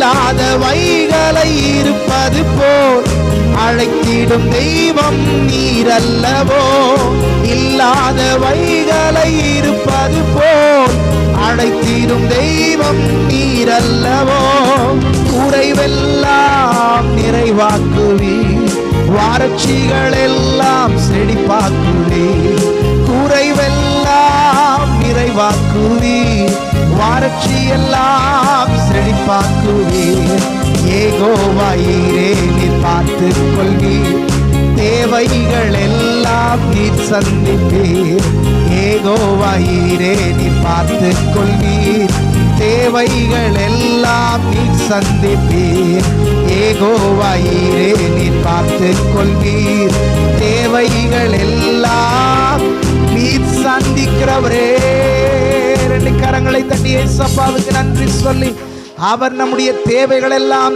இல்லாதவைகளை இருப்பது போல் அழைத்திடும் தெய்வம் நீரல்லவோ. இல்லாதவைகளை இருப்பது போல் அழைத்திடும் தெய்வம் நீரல்லவோ. குறைவெல்லாம் நிறைவாக்குவீர், வறட்சிகள் எல்லாம் செழிப்பாக்குவீர். குறைவெல்லாம் நிறைவாக்குவீர், வறட்சி எல்லாம் செழிப்பாக்குவீர். யெகோவா ஈரே நீர் பார்த்துக் கொள்வீர், தேவைகள் எல்லாம் நீர் சந்திப்பீர். யெகோவா ஈரே நீர் பார்த்துக் கொள்வீர், தேவைகள் எல்லாம் நீர் சந்திப்பீர். யெகோவா ஈரே நீர் பார்த்துக் கொள்வீர், தேவைகள் எல்லாம் நீர் சந்திக்கிறவரே. ரெண்டு கரங்களை தட்டி இயேசுவுக்கு நன்றி சொல்லி அவர் நம்முடைய தேவைகள் எல்லாம்